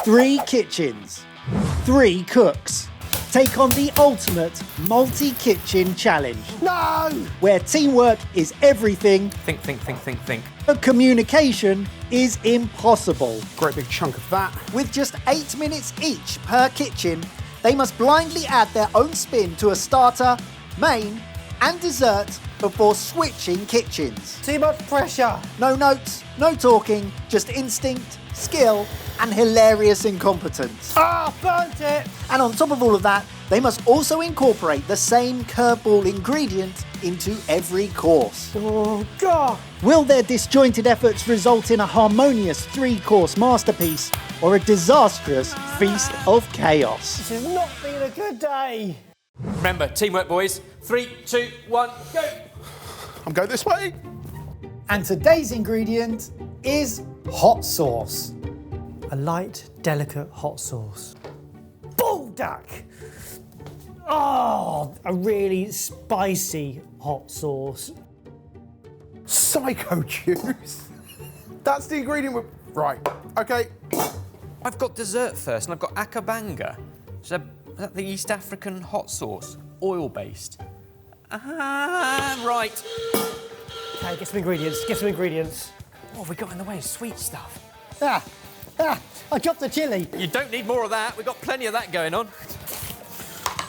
3 kitchens, 3 cooks. Take on the ultimate multi-kitchen challenge. No! Where teamwork is everything. Think. But communication is impossible. Great big chunk of that. With just 8 minutes each per kitchen, they must blindly add their own spin to a starter, main, and dessert before switching kitchens. Too much pressure. No notes, no talking, just instinct, skill, and hilarious incompetence. Ah, burnt it! And on top of all of that, they must also incorporate the same curveball ingredient into every course. Oh, God! Will their disjointed efforts result in a harmonious 3-course masterpiece or a disastrous feast of chaos? This has not been a good day. Remember, teamwork, boys. 3, 2, 1, go! I'm going this way. And today's ingredient is hot sauce. A light, delicate hot sauce. Bulldog! Oh, a really spicy hot sauce. Psycho juice. That's the ingredient. Right. Okay. I've got dessert first, and I've got akabanga. So, is that the East African hot sauce? Oil-based. Right. Okay, get some ingredients. What have we got in the way? Sweet stuff. I dropped the chilli. You don't need more of that. We've got plenty of that going on.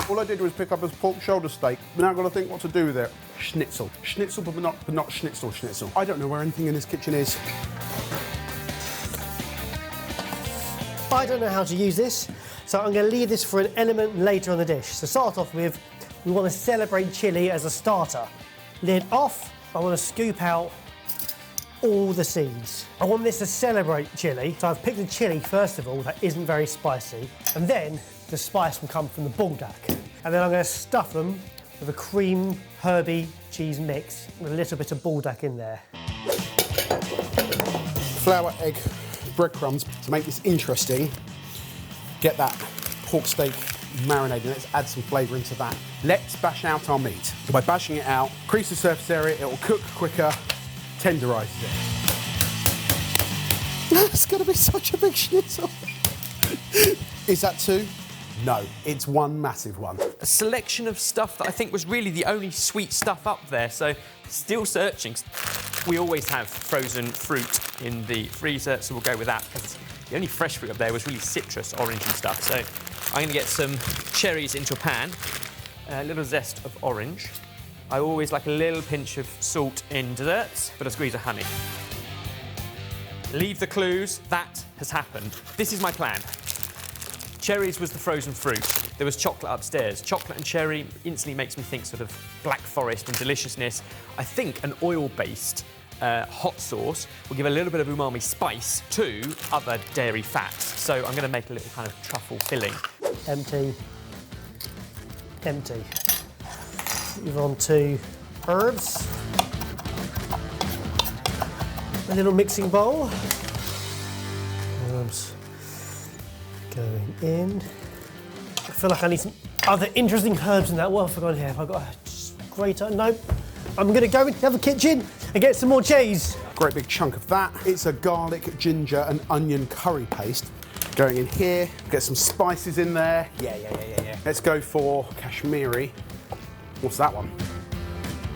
All I did was pick up a pork shoulder steak. Now I've got to think what to do with it. Schnitzel, but not schnitzel. I don't know where anything in this kitchen is. I don't know how to use this, so I'm going to leave this for an element later on the dish. So start off with, we want to celebrate chilli as a starter. Lid off, I want to scoop out all the seeds. I want this to celebrate chilli, so I've picked the chilli first of all that isn't very spicy, and then the spice will come from the bulldog. And then I'm going to stuff them with a cream herby cheese mix with a little bit of bulldog in there. Flour, egg, breadcrumbs. To make this interesting, get that pork steak marinated. Let's add some flavour into that. Let's bash out our meat. So by bashing it out, increase the surface area, it will cook quicker, tenderises it. It's going to be such a big schnitzel. Is that 2? No, it's one massive one. A selection of stuff that I think was really the only sweet stuff up there, so still searching. We always have frozen fruit in the freezer, so we'll go with that, because the only fresh fruit up there was really citrus, orange and stuff. So I'm going to get some cherries into a pan, a little zest of orange. I always like a little pinch of salt in desserts, but a squeeze of honey. Leave the clues, that has happened. This is my plan. Cherries was the frozen fruit. There was chocolate upstairs. Chocolate and cherry instantly makes me think sort of black forest and deliciousness. I think an oil-based hot sauce will give a little bit of umami spice to other dairy fats. So I'm going to make a little kind of truffle filling. Empty. Move on to herbs. A little mixing bowl. Herbs going in. I feel like I need some other interesting herbs in that. What have I got here? Have I got a grater? No. I'm going to go into the other kitchen and get some more cheese. Great big chunk of that. It's a garlic, ginger and onion curry paste. Going in here, get some spices in there. Yeah. Let's go for Kashmiri. What's that one?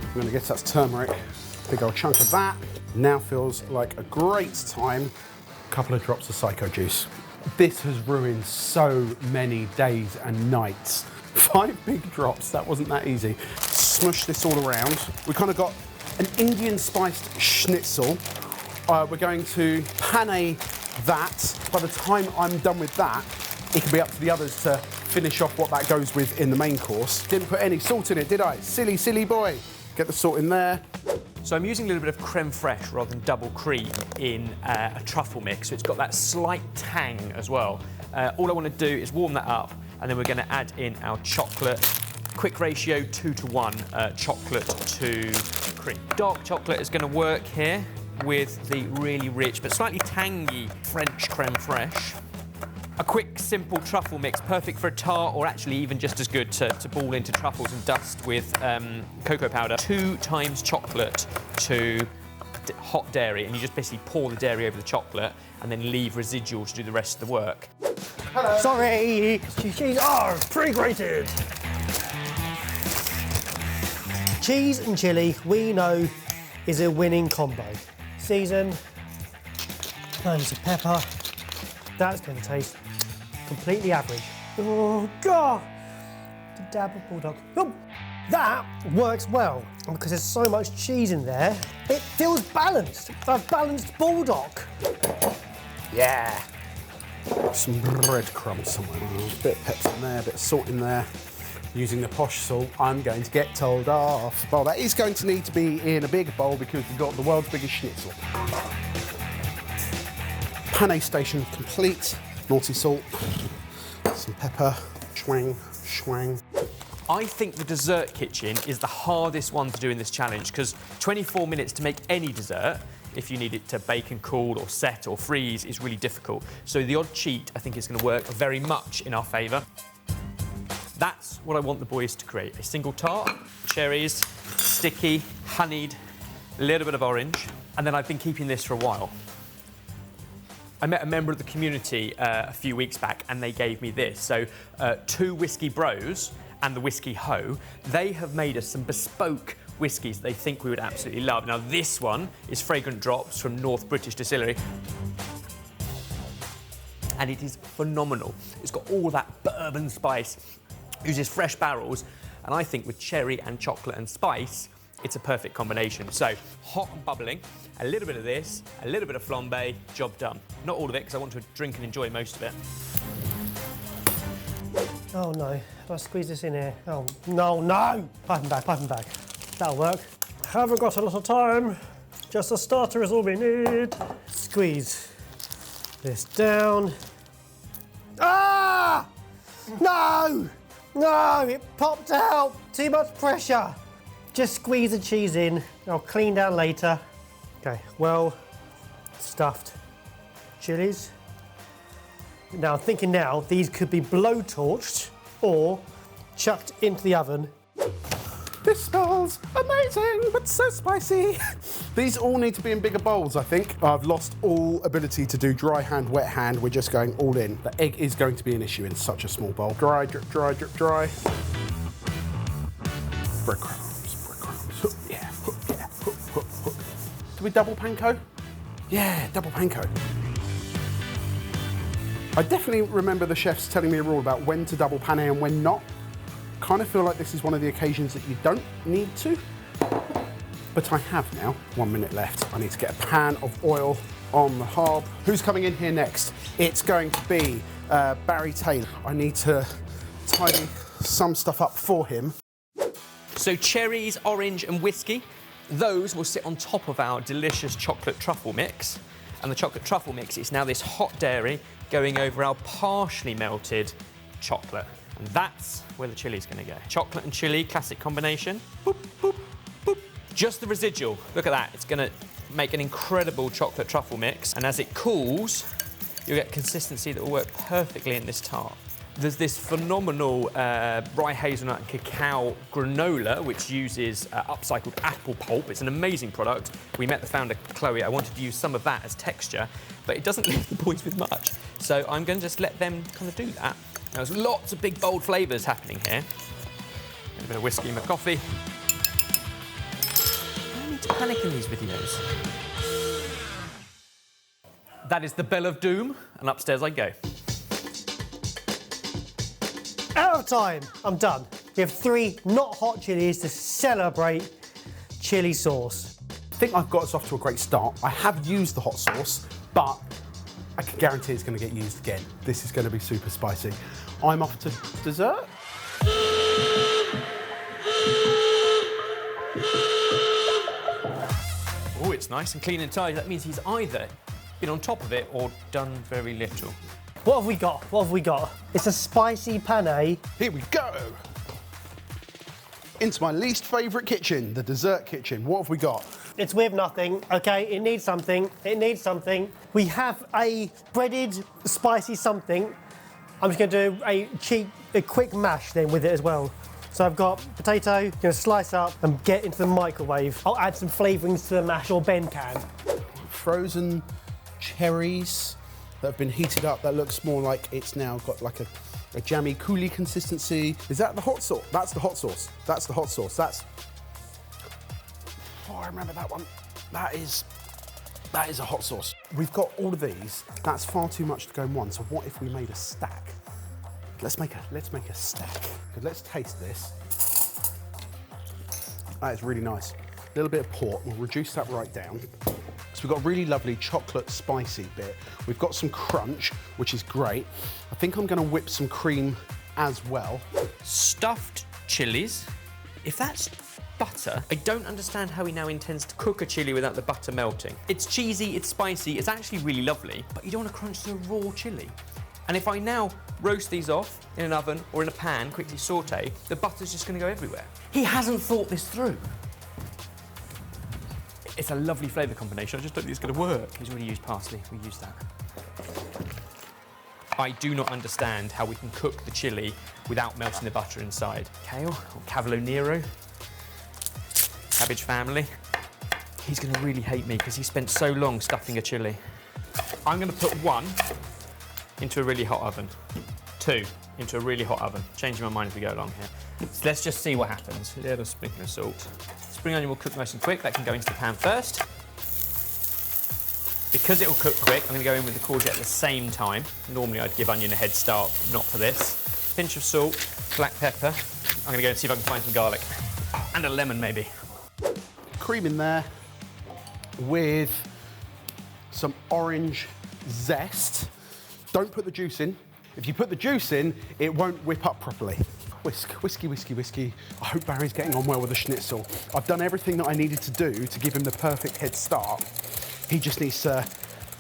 I'm going to guess that's turmeric. Big old chunk of that. Now feels like a great time. A couple of drops of psycho juice. This has ruined so many days and nights. 5 big drops, that wasn't that easy. Smush this all around. We kind of got an Indian spiced schnitzel. We're going to pane that. By the time I'm done with that, it can be up to the others to finish off what that goes with in the main course. Didn't put any salt in it, did I? Silly boy. Get the salt in there. So I'm using a little bit of creme fraiche rather than double cream in a truffle mix, so it's got that slight tang as well. All I want to do is warm that up, and then we're going to add in our chocolate. Quick ratio 2:1 chocolate to cream. Dark chocolate is going to work here with the really rich but slightly tangy French creme fraiche. A quick, simple truffle mix, perfect for a tart, or actually even just as good to ball into truffles and dust with cocoa powder. 2 times chocolate to hot dairy, and you just basically pour the dairy over the chocolate and then leave residual to do the rest of the work. Hello. Sorry. Cheese. Oh, pre-grated. Cheese and chilli, we know, is a winning combo. Season, loads of pepper. That's going to taste completely average. Oh, God! The dab of bulldog. Oh, that works well because there's so much cheese in there. It feels balanced. A balanced bulldog. Yeah. Some breadcrumbs somewhere. A bit of pepper in there, a bit of salt in there. Using the posh salt, I'm going to get told off. Well, that is going to need to be in a big bowl because we've got the world's biggest schnitzel. Panay station complete. Naughty salt, some pepper, schwang, schwang. I think the dessert kitchen is the hardest one to do in this challenge because 24 minutes to make any dessert, if you need it to bake and cool or set or freeze, is really difficult. So the odd cheat, I think, is going to work very much in our favour. That's what I want the boys to create. A single tart, cherries, sticky, honeyed, a little bit of orange. And then I've been keeping this for a while. I met a member of the community a few weeks back and they gave me this. So 2 Whiskey Bros and the Whiskey Ho, they have made us some bespoke whiskies they think we would absolutely love. Now this one is Fragrant Drops from North British Distillery. And it is phenomenal. It's got all that bourbon spice, uses fresh barrels, and I think with cherry and chocolate and spice, it's a perfect combination. So, hot and bubbling, a little bit of this, a little bit of flambe, job done. Not all of it, because I want to drink and enjoy most of it. Oh no, do I squeeze this in here? Oh, no, no! Pipe and bag. That'll work. Haven't got a lot of time. Just a starter is all we need. Squeeze this down. Ah! No! No, it popped out. Too much pressure. Just squeeze the cheese in. I'll clean down later. Okay, well stuffed chilies. Now, I'm thinking now, these could be blowtorched or chucked into the oven. This smells amazing, but so spicy. These all need to be in bigger bowls, I think. I've lost all ability to do dry hand, wet hand. We're just going all in. The egg is going to be an issue in such a small bowl. Dry, drip, dry, drip, dry. Breadcrumbs, breadcrumbs. Yeah, yeah. Do we double panko? Yeah, double panko. I definitely remember the chefs telling me a rule about when to double pan and when not. Kind of feel like this is one of the occasions that you don't need to, but I have now. 1 minute left. I need to get a pan of oil on the hob. Who's coming in here next? It's going to be Barry Taylor. I need to tidy some stuff up for him. So cherries, orange and whiskey, those will sit on top of our delicious chocolate truffle mix. And the chocolate truffle mix is now this hot dairy going over our partially melted chocolate. And that's where the chili's going to go. Chocolate and chili, classic combination. Boop, boop, boop. Just the residual. Look at that. It's going to make an incredible chocolate truffle mix. And as it cools, you'll get consistency that will work perfectly in this tart. There's this phenomenal rye hazelnut and cacao granola, which uses upcycled apple pulp. It's an amazing product. We met the founder, Chloe. I wanted to use some of that as texture, but it doesn't leave the boys with much. So I'm going to just let them kind of do that. Now, there's lots of big, bold flavours happening here. A bit of whiskey in my coffee. I don't need to panic in these videos. That is the bell of doom, and upstairs I go. Out of time. I'm done. We have 3 not hot chilies to celebrate chili sauce. I think I've got us off to a great start. I have used the hot sauce, but I can guarantee it's going to get used again. This is going to be super spicy. I'm off to dessert. Oh, it's nice and clean and tidy. That means he's either been on top of it or done very little. What have we got? What have we got? It's a spicy penne. Here we go. Into my least favourite kitchen, the dessert kitchen. What have we got? It's with nothing, okay? It needs something. It needs something. We have a breaded, spicy something. I'm just going to do a quick mash then with it as well. So I've got potato, going to slice up and get into the microwave. I'll add some flavourings to the mash or Ben can. Frozen cherries, that have been heated up that looks more like it's now got like a jammy, cooly consistency. Is that the hot sauce? That's the hot sauce. That's the hot sauce. That's... Oh, I remember that one. That is a hot sauce. We've got all of these. That's far too much to go in one. So what if we made a stack? Let's make a stack. Let's taste this. That is really nice. A little bit of port. We'll reduce that right down. So we've got a really lovely chocolate spicy bit. We've got some crunch, which is great. I think I'm gonna whip some cream as well. Stuffed chilies. If that's butter, I don't understand how he now intends to cook a chili without the butter melting. It's cheesy, it's spicy, it's actually really lovely, but you don't want to crunch the raw chili. And if I now roast these off in an oven or in a pan, quickly saute, the butter's just gonna go everywhere. He hasn't thought this through. It's a lovely flavour combination, I just don't think it's gonna work. He's already used parsley, we use that. I do not understand how we can cook the chili without melting the butter inside. Kale or cavolo nero, cabbage family. He's gonna really hate me because he spent so long stuffing a chili. I'm gonna put 1 into a really hot oven, 2 into a really hot oven. Changing my mind as we go along here. So let's just see what happens. A little sprinkle of salt. Spring onion will cook nice and quick. That can go into the pan first. Because it will cook quick, I'm going to go in with the courgette at the same time. Normally I'd give onion a head start, but not for this. Pinch of salt, black pepper. I'm going to go and see if I can find some garlic. And a lemon, maybe. Cream in there with some orange zest. Don't put the juice in. If you put the juice in, it won't whip up properly. Whiskey. I hope Barry's getting on well with the schnitzel. I've done everything that I needed to do to give him the perfect head start. He just needs to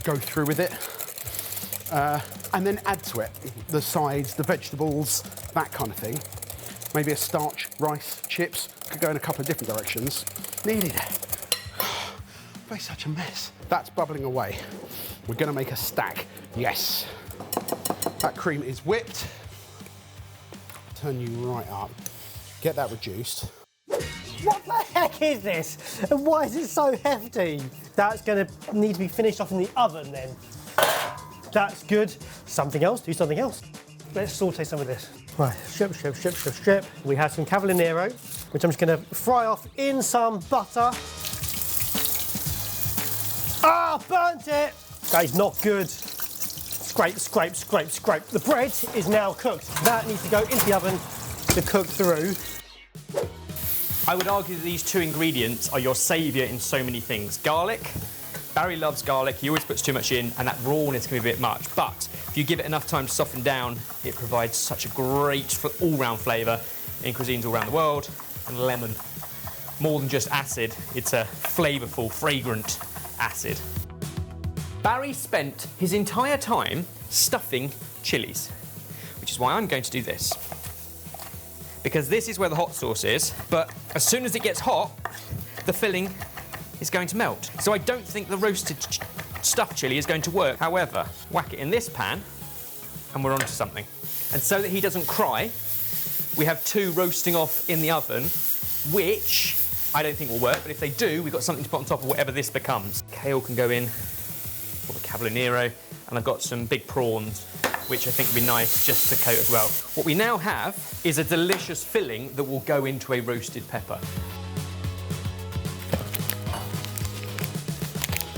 go through with it. And then add to it the sides, the vegetables, that kind of thing. Maybe a starch, rice, chips. Could go in a couple of different directions. Needed it. But such a mess. That's bubbling away. We're gonna make a stack. Yes. That cream is whipped. Turn you right up. Get that reduced. What the heck is this? And why is it so hefty? That's going to need to be finished off in the oven then. That's good. Something else, do something else. Let's saute some of this. Right, strip. We have some cavolo nero, which I'm just going to fry off in some butter. Ah, burnt it! That is not good. Scrape. The bread is now cooked. That needs to go into the oven to cook through. I would argue that these 2 ingredients are your saviour in so many things. Garlic. Barry loves garlic. He always puts too much in, and that rawness can be a bit much. But if you give it enough time to soften down, it provides such a great all-round flavour in cuisines all around the world. And lemon. More than just acid, it's a flavourful, fragrant acid. Barry spent his entire time stuffing chilies, which is why I'm going to do this. Because this is where the hot sauce is, but as soon as it gets hot, the filling is going to melt. So I don't think the roasted stuffed chili is going to work. However, whack it in this pan, and we're onto something. And so that he doesn't cry, we have 2 roasting off in the oven, which I don't think will work, but if they do, we've got something to put on top of whatever this becomes. Kale can go in, or the cavolo nero, and I've got some big prawns, which I think would be nice just to coat as well. What we now have is a delicious filling that will go into a roasted pepper.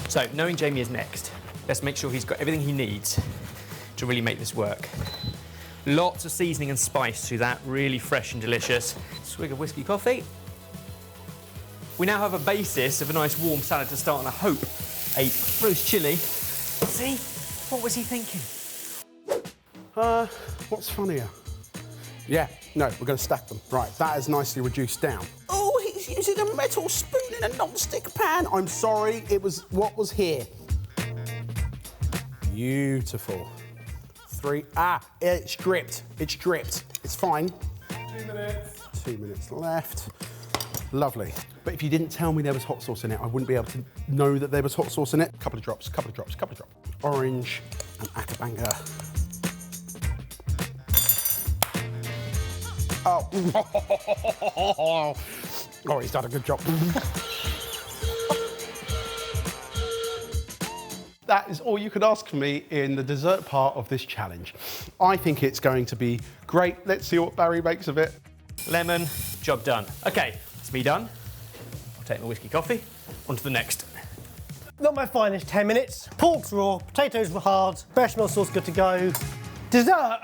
So, knowing Jamie is next, let's make sure he's got everything he needs to really make this work. Lots of seasoning and spice to that, really fresh and delicious. Swig of whiskey coffee. We now have a basis of a nice warm salad to start, and I hope a roast chilli. See? What was he thinking? What's funnier? Yeah, no, we're going to stack them. Right, that is nicely reduced down. Oh, he's using a metal spoon in a non-stick pan. I'm sorry, it was what was here. Beautiful. 3, it's dripped. It's fine. 2 minutes. 2 minutes left. Lovely. But if you didn't tell me there was hot sauce in it, I wouldn't be able to know that there was hot sauce in it. Couple of drops. Orange and akabanga. Oh. Oh, he's done a good job. that is all you could ask for me in the dessert part of this challenge. I think it's going to be great. Let's see what Barry makes of it. Lemon, job done. Okay, it's me done. I'll take my whiskey coffee. On to the next. Not my finest 10 minutes. Pork's raw, potatoes were hard, bechamel sauce good to go. Dessert!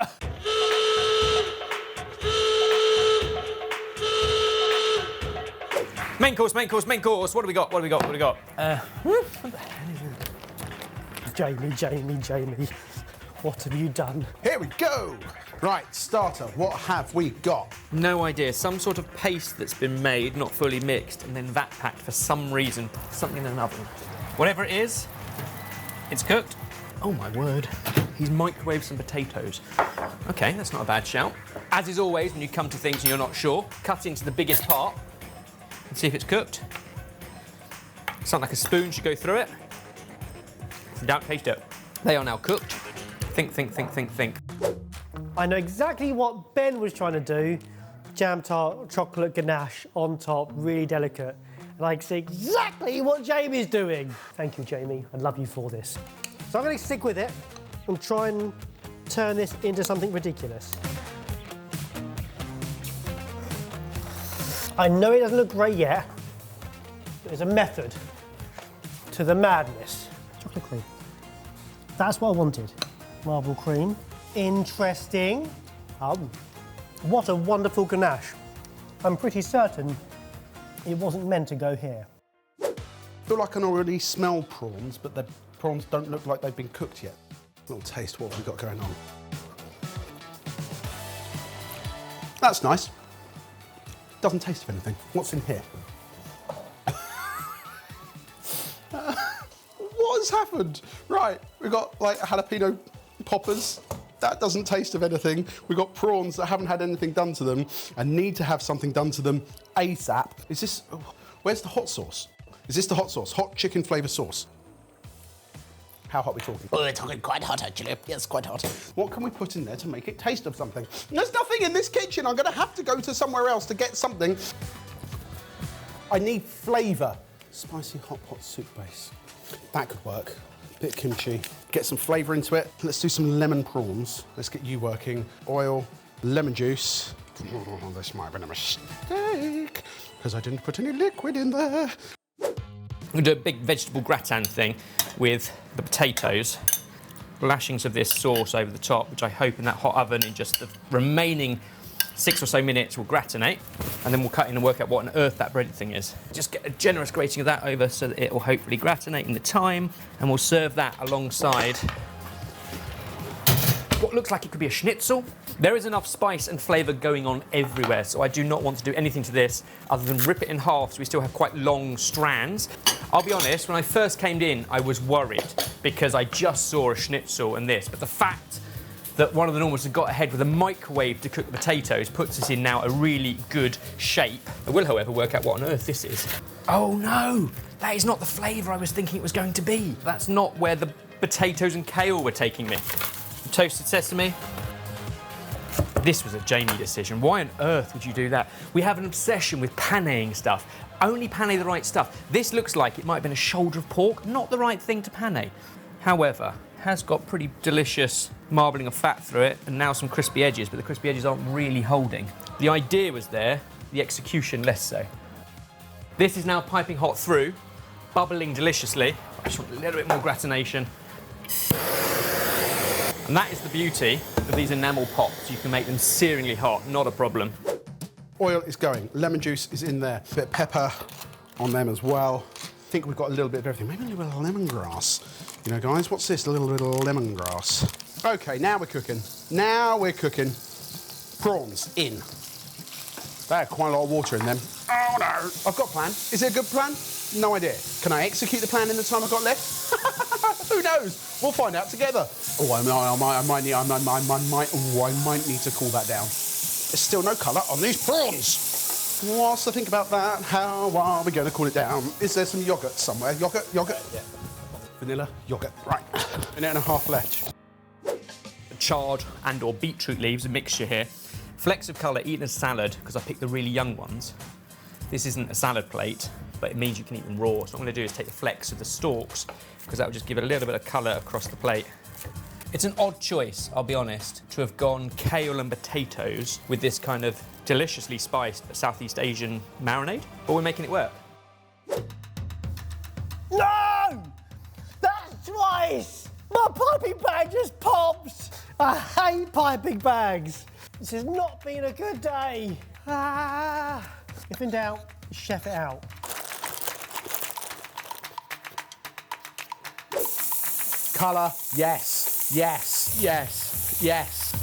Main course, main course, main course. What do we got? What do we got? What do we got? Jamie, what have you done? Here we go. Right, starter, what have we got? No idea. Some sort of paste that's been made, not fully mixed, and then vat packed for some reason. Something in an oven. Whatever it is, it's cooked. Oh my word. He's microwaved some potatoes. Okay, that's not a bad shout. As is always, when you come to things and you're not sure, cut into the biggest part and see if it's cooked. Something like a spoon should go through it. Don't taste it. They are now cooked. Think. I know exactly what Ben was trying to do. Jam tart, chocolate ganache on top, really delicate. And I see exactly what Jamie's doing. Thank you, Jamie. I love you for this. So I'm going to stick with it and try and turn this into something ridiculous. I know it doesn't look great yet. There's a method to the madness. Chocolate cream. That's what I wanted. Marble cream. Interesting. Oh, what a wonderful ganache. I'm pretty certain it wasn't meant to go here. I feel like I can already smell prawns, but the prawns don't look like they've been cooked yet. Little taste, what have we got going on? That's nice. Doesn't taste of anything. What's in here? What has happened? Right, we've got like jalapeno poppers. That doesn't taste of anything. We've got prawns that haven't had anything done to them and need to have something done to them ASAP. Is this, where's the hot sauce? Is this the hot sauce? Hot chicken flavour sauce. How hot are we talking? Oh, we're talking quite hot, actually. Yes, quite hot. What can we put in there to make it taste of something? There's nothing in this kitchen. I'm going to have to go to somewhere else to get something. I need flavour. Spicy hot pot soup base. That could work. Bit of kimchi. Get some flavour into it. Let's do some lemon prawns. Let's get you working. Oil, lemon juice. Oh, this might have been a mistake because I didn't put any liquid in there. We'll do a big vegetable gratin thing with the potatoes. Lashings of this sauce over the top, which I hope in that hot oven in just the remaining 6 or so minutes will gratinate, and then we'll cut in and work out what on earth that breaded thing is. Just get a generous grating of that over so that it will hopefully gratinate in the time, and we'll serve that alongside what looks like it could be a schnitzel. There is enough spice and flavour going on everywhere, so I do not want to do anything to this other than rip it in half so we still have quite long strands. I'll be honest, when I first came in, I was worried because I just saw a schnitzel and this, but the fact that one of the normals had got ahead with a microwave to cook the potatoes puts us in now a really good shape. I will, however, work out what on earth this is. Oh no, that is not the flavour I was thinking it was going to be. That's not where the potatoes and kale were taking me. Toasted sesame. This was a Jamie decision. Why on earth would you do that? We have an obsession with paneing stuff. Only pane the right stuff. This looks like it might have been a shoulder of pork, not the right thing to pane. However, has got pretty delicious marbling of fat through it and now some crispy edges, but the crispy edges aren't really holding. The idea was there, the execution less so. This is now piping hot through, bubbling deliciously. I just want a little bit more gratination. And that is the beauty of these enamel pots. You can make them searingly hot, not a problem. Oil is going, lemon juice is in there, a bit of pepper on them as well. I think we've got a little bit of everything, maybe a little bit of lemongrass. You know, guys, what's this? A little bit of lemongrass. Okay, now we're cooking. Now we're cooking. Prawns in. They had quite a lot of water in them. Oh no, I've got a plan. Is it a good plan? No idea. Can I execute the plan in the time I've got left? Who knows? We'll find out together. Oh, I might need to cool that down. There's still no colour on these prawns. Whilst I think about that, how are we going to cool it down? Is there some yoghurt somewhere? Yoghurt? Yeah. Vanilla, yoghurt. Right. A minute and a half left. Chard and or beetroot leaves, a mixture here. Flecks of colour eaten as salad, because I picked the really young ones. This isn't a salad plate, but it means you can eat them raw. So what I'm going to do is take the flecks of the stalks, because that will just give it a little bit of colour across the plate. It's an odd choice, I'll be honest, to have gone kale and potatoes with this kind of deliciously spiced Southeast Asian marinade, but we're making it work. No! That's twice! My piping bag just pops! I hate piping bags. This has not been a good day. If in doubt, chef it out. Colour, yes, yes, yes, yes.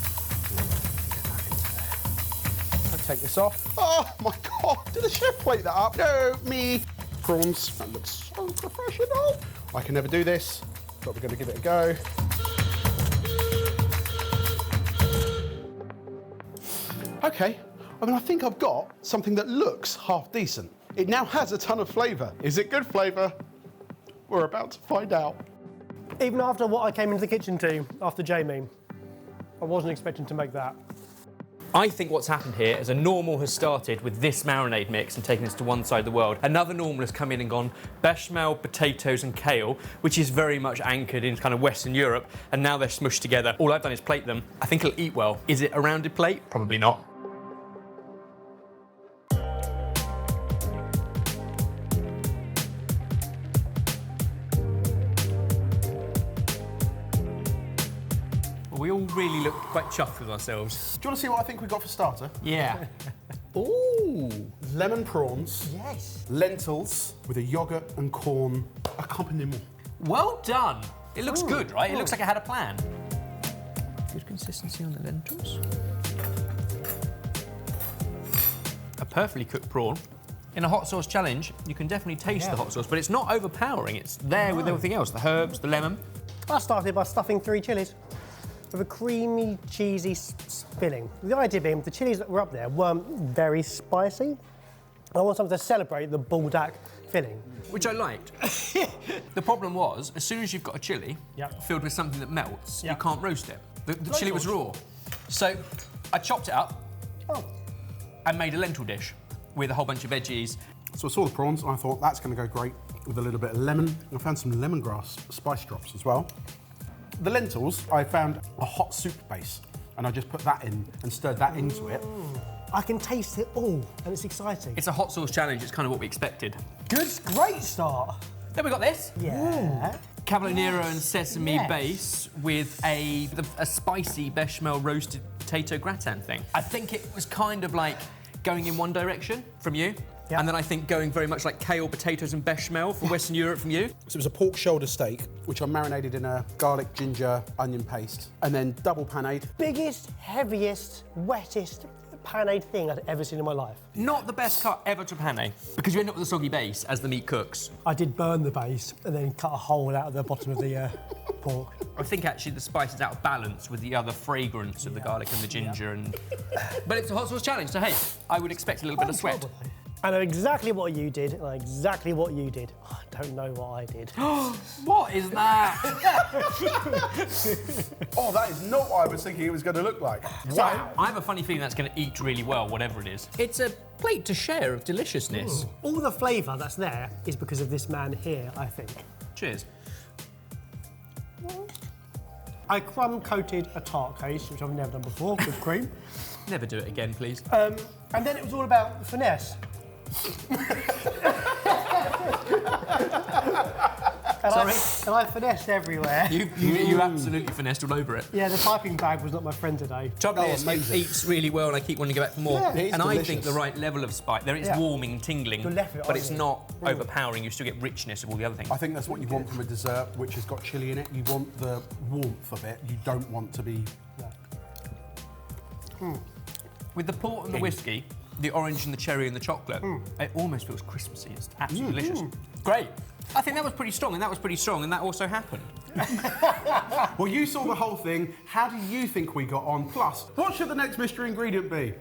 I'll take this off. Oh my God, did the chef plate that up? No, me. Prawns, that looks so professional. I can never do this, but we're gonna give it a go. Okay, I mean, I think I've got something that looks half decent. It now has a ton of flavour. Is it good flavour? We're about to find out. Even after what I came into the kitchen to, after Jamie, I wasn't expecting to make that. I think what's happened here is a normal has started with this marinade mix and taken us to one side of the world. Another normal has come in and gone bechamel, potatoes and kale, which is very much anchored in kind of Western Europe, and now they're smushed together. All I've done is plate them. I think it'll eat well. Is it a rounded plate? Probably not. We all really look quite chuffed with ourselves. Do you want to see what I think we got for starter? Yeah. Ooh. Lemon prawns. Yes. Lentils with a yoghurt and corn accompaniment. Well done. It looks good, right? It looks like I had a plan. Good consistency on the lentils. A perfectly cooked prawn. In a hot sauce challenge, you can definitely taste the hot sauce, but it's not overpowering. It's there with everything else, the herbs, the lemon. I started by stuffing 3 chilies with a creamy, cheesy filling. The idea being, the chilies that were up there weren't very spicy. I want something to celebrate the baldock filling. Which I liked. The problem was, as soon as you've got a chilli filled with something that melts, you can't roast it. The chilli was raw. So I chopped it up and made a lentil dish with a whole bunch of veggies. So I saw the prawns and I thought that's going to go great with a little bit of lemon. I found some lemongrass spice drops as well. The lentils, I found a hot soup base and I just put that in and stirred that into it. I can taste it all and it's exciting. It's a hot sauce challenge, it's kind of what we expected. Good, great start. Then we got this. Yeah. Cavallonero and sesame base with a spicy bechamel roasted potato gratin thing. I think it was kind of like going in one direction from you. Yeah. And then I think going very much like kale, potatoes and bechamel from Western Europe from you. So it was a pork shoulder steak, which I marinated in a garlic, ginger, onion paste, and then double panade. Biggest, heaviest, wettest panade thing I've ever seen in my life. Not the best cut ever to panade, because you end up with a soggy base as the meat cooks. I did burn the base and then cut a hole out of the bottom of the pork. I think actually the spice is out of balance with the other fragrance of the garlic and the ginger. But it's a hot sauce challenge, so hey, I would expect a little bit of sweat. Probably. I know exactly what you did, and I know exactly what you did. I don't know what I did. What is that? Oh, that is not what I was thinking it was going to look like. Wow. I have a funny feeling that's going to eat really well, whatever it is. It's a plate to share of deliciousness. All the flavour that's there is because of this man here, I think. Cheers. I crumb-coated a tart case, which I've never done before, with cream. Never do it again, please. And then it was all about finesse. And I finessed everywhere. You absolutely finessed all over it. Yeah, the piping bag was not my friend today. Trouble is, it eats really well and I keep wanting to go back for more. Yeah, it is and I delicious. think the right level of spice, there is warming and tingling, You're left with it, but it's aren't not overpowering. You still get richness of all the other things. I think that's what you want from a dessert which has got chilli in it. You want the warmth of it. You don't want to be... With the port and the whiskey, the orange and the cherry and the chocolate, it almost feels Christmassy. It's absolutely delicious. Great. I think that was pretty strong, and that was pretty strong, and that also happened. Well, you saw the whole thing. How do you think we got on? Plus, what should the next mystery ingredient be?